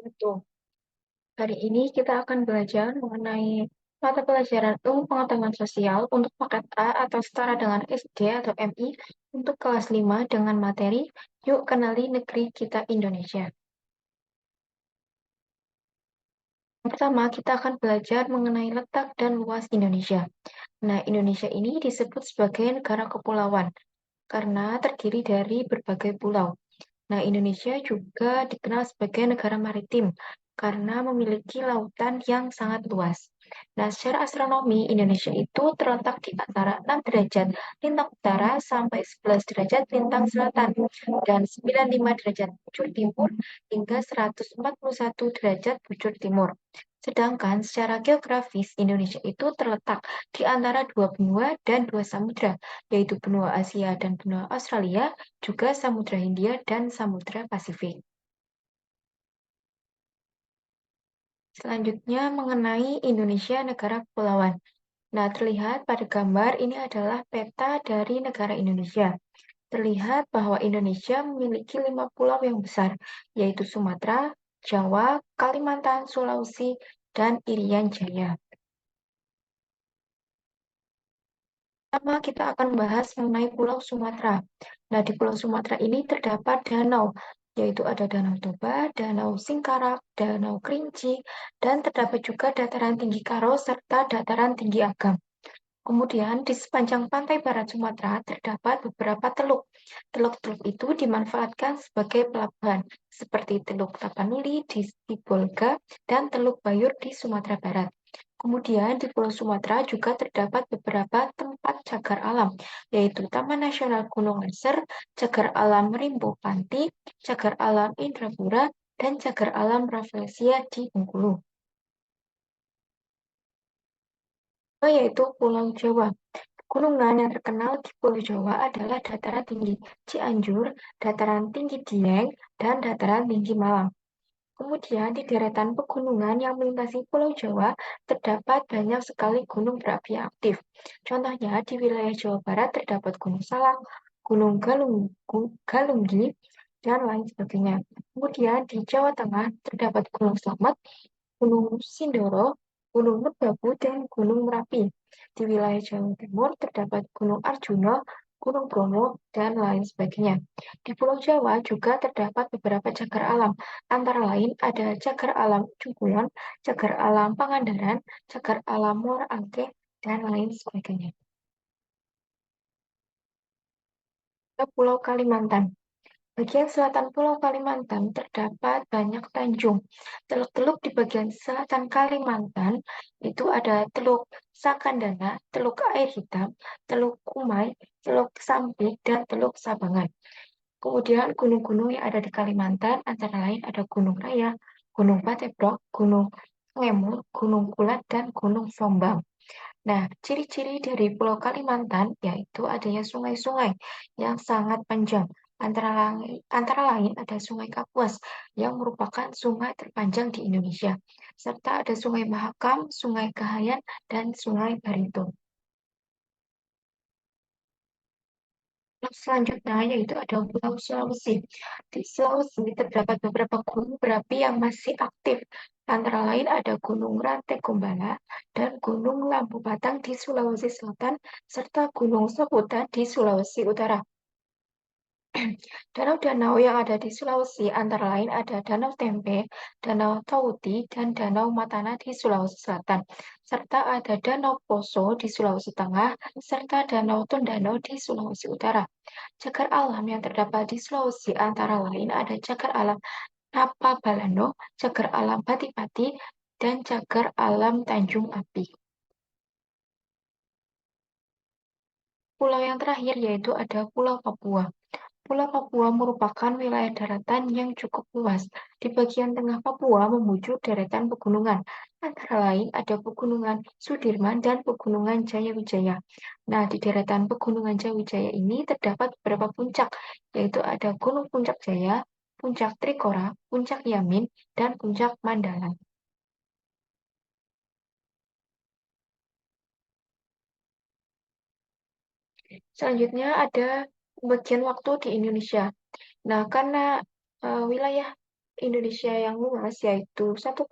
Betul. Hari ini kita akan belajar mengenai mata pelajaran Ilmu Pengetahuan Sosial untuk paket A atau setara dengan SD atau MI untuk kelas 5 dengan materi Yuk Kenali Negeri Kita Indonesia. Pertama, kita akan belajar mengenai letak dan luas Indonesia. Nah, Indonesia ini disebut sebagai negara kepulauan karena terdiri dari berbagai pulau. Nah, Indonesia juga dikenal sebagai negara maritim karena memiliki lautan yang sangat luas. Nah, secara astronomi, Indonesia itu terletak di antara 6 derajat lintang utara sampai 11 derajat lintang selatan dan 95 derajat bujur timur hingga 141 derajat bujur timur. Sedangkan secara geografis, Indonesia itu terletak di antara dua benua dan dua samudra, yaitu benua Asia dan benua Australia, juga Samudra Hindia dan Samudra Pasifik. Selanjutnya mengenai Indonesia negara kepulauan. Nah, terlihat pada gambar ini adalah peta dari negara Indonesia. Terlihat bahwa Indonesia memiliki 5 pulau yang besar, yaitu Sumatera, Jawa, Kalimantan, Sulawesi, dan Irian Jaya. Pertama, kita akan membahas mengenai Pulau Sumatera. Nah, di Pulau Sumatera ini terdapat danau, yaitu ada Danau Toba, Danau Singkarak, Danau Kerinci, dan terdapat juga dataran tinggi Karo serta dataran tinggi Agam. Kemudian, di sepanjang pantai barat Sumatera terdapat beberapa teluk. Teluk-teluk itu dimanfaatkan sebagai pelabuhan, seperti Teluk Tapanuli di Sibolga dan Teluk Bayur di Sumatera Barat. Kemudian di Pulau Sumatera juga terdapat beberapa tempat cagar alam, yaitu Taman Nasional Gunung Leser, cagar alam Rimbo Panti, cagar alam Indrapura, dan cagar alam Rafflesia di Bengkulu. Yaitu Pulau Jawa. Gunungan yang terkenal di Pulau Jawa adalah dataran tinggi Cianjur, dataran tinggi Dieng, dan dataran tinggi Malang. Kemudian di deretan pegunungan yang melintasi Pulau Jawa terdapat banyak sekali gunung berapi aktif. Contohnya di wilayah Jawa Barat terdapat Gunung Salak, Gunung Galunggi, dan lain sebagainya. Kemudian di Jawa Tengah terdapat Gunung Slamet, Gunung Sindoro, Gunung Merbabu, dan Gunung Merapi. Di wilayah Jawa Timur terdapat Gunung Arjuna, Gunung Bromo, dan lain sebagainya. Di Pulau Jawa juga terdapat beberapa cagar alam, antara lain ada cagar alam Ujung Kulon, cagar alam Pangandaran, cagar alam Muara Angke, dan lain sebagainya. Pulau Kalimantan. Bagian selatan Pulau Kalimantan terdapat banyak tanjung. Teluk-teluk di bagian selatan Kalimantan itu ada Teluk Sakandana, Teluk Air Hitam, Teluk Kumai, Teluk Sampit, dan Teluk Sabangan. Kemudian gunung-gunung yang ada di Kalimantan antara lain ada Gunung Raya, Gunung Patebrok, Gunung Ngemur, Gunung Kulat, dan Gunung Sombang. Nah, ciri-ciri dari Pulau Kalimantan yaitu adanya sungai-sungai yang sangat panjang. Antara lain ada Sungai Kapuas yang merupakan sungai terpanjang di Indonesia, serta ada Sungai Mahakam, Sungai Kahayan, dan Sungai Barito. Selanjutnya yaitu ada Pulau Sulawesi. Di Sulawesi terdapat beberapa gunung berapi yang masih aktif. Antara lain ada Gunung Rantai-Kumbala dan Gunung Lampu Batang di Sulawesi Selatan, serta Gunung Soputa di Sulawesi Utara. Danau-danau yang ada di Sulawesi antara lain ada Danau Tempe, Danau Tauti, dan Danau Matana di Sulawesi Selatan, serta ada Danau Poso di Sulawesi Tengah, serta Danau Tondano di Sulawesi Utara. Cagar alam yang terdapat di Sulawesi antara lain ada cagar alam Tapabalano, cagar alam Pati-Pati, dan cagar alam Tanjung Api. Pulau yang terakhir yaitu ada Pulau Papua. Pulau Papua merupakan wilayah daratan yang cukup luas. Di bagian tengah Papua memuju deretan pegunungan. Antara lain ada Pegunungan Sudirman dan Pegunungan Jayawijaya. Nah, di deretan Pegunungan Jayawijaya ini terdapat beberapa puncak, yaitu ada Gunung Puncak Jaya, Puncak Trikora, Puncak Yamin, dan Puncak Mandala. Selanjutnya ada bagian waktu di Indonesia. Nah, karena Wilayah Indonesia yang luas yaitu 1,9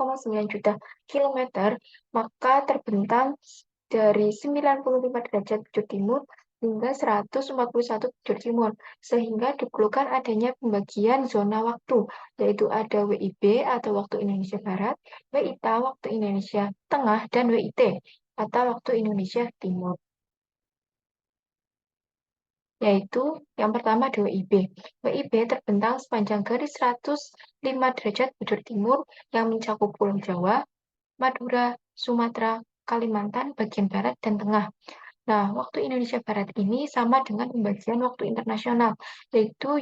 juta kilometer, maka terbentang dari 95 derajat bujur timur hingga 141 bujur timur, sehingga diperlukan adanya pembagian zona waktu, yaitu ada WIB atau waktu Indonesia Barat, WITA waktu Indonesia Tengah, dan WIT atau waktu Indonesia Timur. Yaitu yang pertama ada WIB. WIB terbentang sepanjang garis 105 derajat bujur timur yang mencakup Pulau Jawa, Madura, Sumatera, Kalimantan, bagian barat, dan tengah. Nah, waktu Indonesia Barat ini sama dengan pembagian waktu internasional, yaitu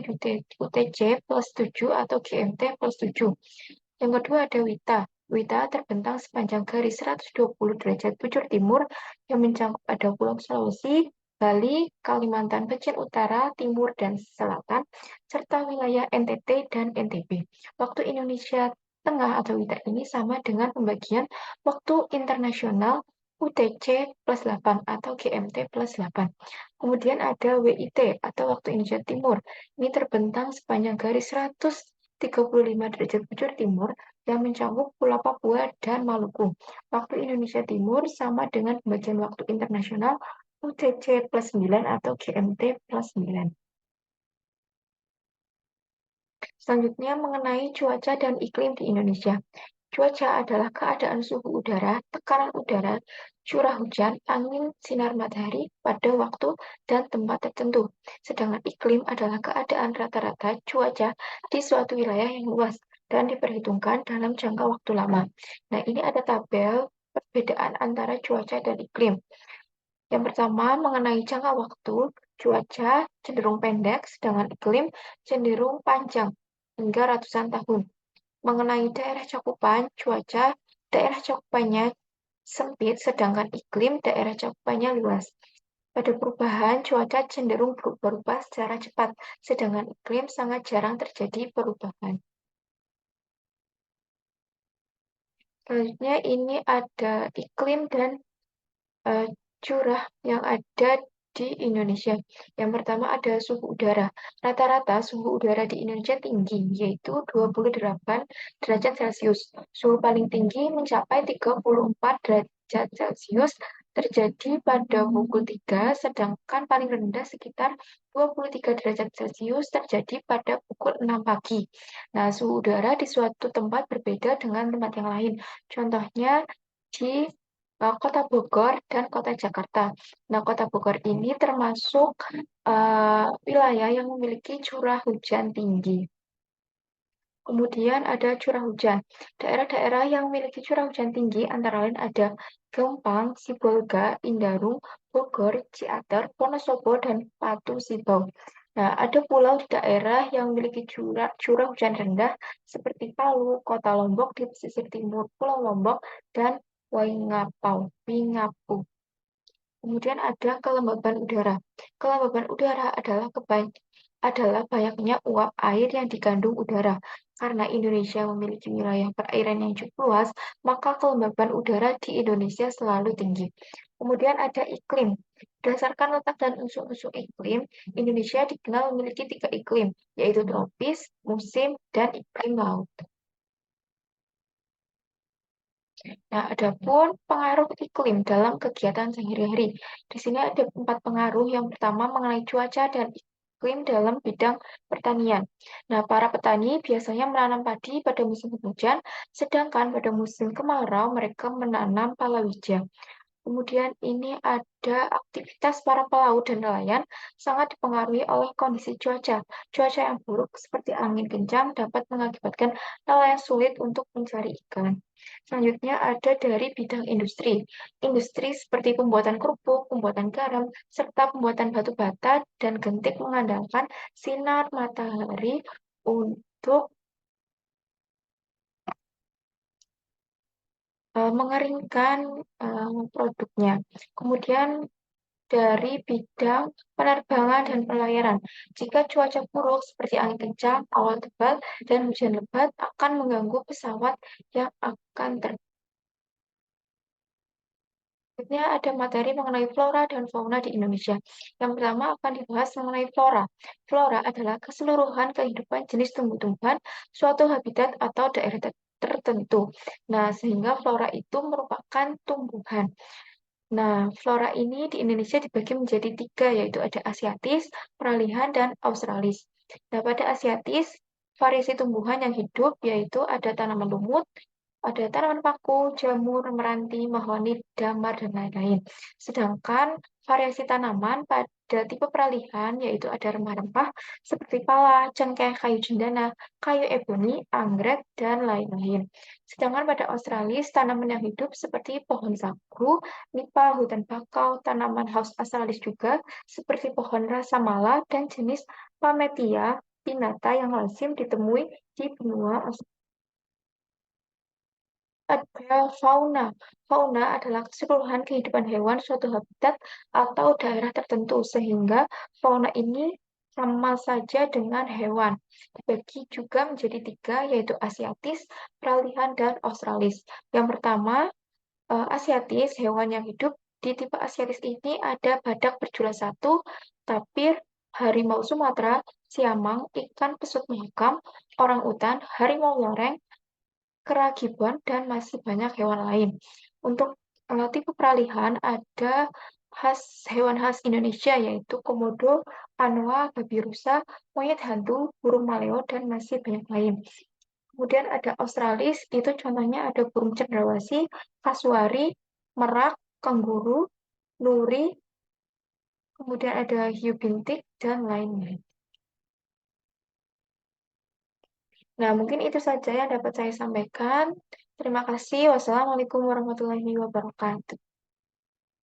UTC plus 7 atau GMT plus 7. Yang kedua ada WITA. WITA terbentang sepanjang garis 120 derajat bujur timur yang mencakup ada Pulau Sulawesi, Bali, Kalimantan bagian utara, timur, dan selatan, serta wilayah NTT dan NTB. Waktu Indonesia Tengah atau WITA ini sama dengan pembagian waktu internasional UTC plus 8 atau GMT plus 8. Kemudian ada WIT atau waktu Indonesia Timur. Ini terbentang sepanjang garis 135 derajat bujur timur yang mencakup Pulau Papua dan Maluku. Waktu Indonesia Timur sama dengan pembagian waktu internasional UTC plus 9 atau GMT plus 9. Selanjutnya mengenai cuaca dan iklim di Indonesia. Cuaca adalah keadaan suhu udara, tekanan udara, curah hujan, angin, sinar matahari pada waktu dan tempat tertentu. Sedangkan iklim adalah keadaan rata-rata cuaca di suatu wilayah yang luas dan diperhitungkan dalam jangka waktu lama. Nah, ini ada tabel perbedaan antara cuaca dan iklim. Yang pertama, mengenai jangka waktu, cuaca cenderung pendek, sedangkan iklim cenderung panjang hingga ratusan tahun. Mengenai daerah cakupan cuaca, daerah cakupannya sempit, sedangkan iklim daerah cakupannya luas. Pada perubahan, cuaca cenderung berubah-ubah secara cepat, sedangkan iklim sangat jarang terjadi perubahan. Selanjutnya ini ada iklim dan eh, curah yang ada di Indonesia. Yang pertama ada suhu udara. Rata-rata suhu udara di Indonesia tinggi, yaitu 28 derajat Celcius. Suhu paling tinggi mencapai 34 derajat Celcius terjadi pada pukul 3, sedangkan paling rendah sekitar 23 derajat Celcius terjadi pada pukul 6 pagi. Nah, suhu udara di suatu tempat berbeda dengan tempat yang lain. Contohnya di Kota Bogor dan Kota Jakarta. Nah, Kota Bogor ini termasuk wilayah yang memiliki curah hujan tinggi. Kemudian ada curah hujan. Daerah-daerah yang memiliki curah hujan tinggi antara lain ada Gempang, Sibolga, Indarung, Bogor, Ciater, Wonosobo, dan Patu Sibau. Nah, ada pulau di daerah yang memiliki curah hujan rendah seperti Palu, Kota Lombok di pesisir timur Pulau Lombok, dan Wingapu. Kemudian ada kelembaban udara. Kelembaban udara adalah banyaknya uap air yang dikandung udara. Karena Indonesia memiliki wilayah perairan yang cukup luas, maka kelembaban udara di Indonesia selalu tinggi. Kemudian ada iklim. Berdasarkan letak dan unsur-unsur iklim, Indonesia dikenal memiliki 3 iklim, yaitu tropis, musim, dan iklim laut. Nah, adapun pengaruh iklim dalam kegiatan sehari-hari. Di sini ada 4 pengaruh. Yang pertama mengenai cuaca dan iklim dalam bidang pertanian. Nah, para petani biasanya menanam padi pada musim hujan, sedangkan pada musim kemarau mereka menanam palawija. Kemudian ini ada aktivitas para pelaut dan nelayan sangat dipengaruhi oleh kondisi cuaca. Cuaca yang buruk seperti angin kencang dapat mengakibatkan nelayan sulit untuk mencari ikan. Selanjutnya ada dari bidang industri. Industri seperti pembuatan kerupuk, pembuatan garam, serta pembuatan batu bata dan genting mengandalkan sinar matahari untuk mengeringkan produknya. Kemudian dari bidang penerbangan dan pelayaran. Jika cuaca buruk seperti angin kencang, awan tebal, dan hujan lebat akan mengganggu pesawat yang akan terbang. Selanjutnya ada materi mengenai flora dan fauna di Indonesia. Yang pertama akan dibahas mengenai flora. Flora adalah keseluruhan kehidupan jenis tumbuh-tumbuhan, suatu habitat atau daerah tertentu. Nah, sehingga flora itu merupakan tumbuhan. Nah, flora ini di Indonesia dibagi menjadi tiga, yaitu ada asiatis, peralihan, dan australis. Nah, pada asiatis, variasi tumbuhan yang hidup yaitu ada tanaman lumut, ada tanaman paku, jamur, meranti, mahoni, damar, dan lain-lain. Sedangkan variasi tanaman pada tipe peralihan yaitu ada rempah-rempah seperti pala, cengkeh, kayu cendana, kayu eboni, anggrek, dan lain-lain. Sedangkan pada australis, tanaman yang hidup seperti pohon sagu, nipah, hutan bakau, tanaman haus australis juga seperti pohon rasa mala dan jenis Pametia pinnata yang lazim ditemui di benua Australia. Ada fauna. Fauna adalah keseluruhan kehidupan hewan suatu habitat atau daerah tertentu, sehingga fauna ini sama saja dengan hewan. Dibagi juga menjadi tiga, yaitu asiatis, peralihan, dan australis. Yang pertama, asiatis, hewan yang hidup di tipe asiatis ini ada badak berjula satu, tapir, harimau Sumatera, siamang, ikan pesut mahakam, orang utan, harimau loreng, kera gibbon, dan masih banyak hewan lain. Untuk tipe peralihan ada hewan khas Indonesia yaitu komodo, anoa, babi rusa, monyet hantu, burung maleo, dan masih banyak lain. Kemudian ada australis, itu contohnya ada burung cendrawasih, kasuari, merak, kanguru, nuri, kemudian ada hiu bintik, dan lain-lain. Nah, mungkin itu saja yang dapat saya sampaikan. Terima kasih. Wassalamualaikum warahmatullahi wabarakatuh.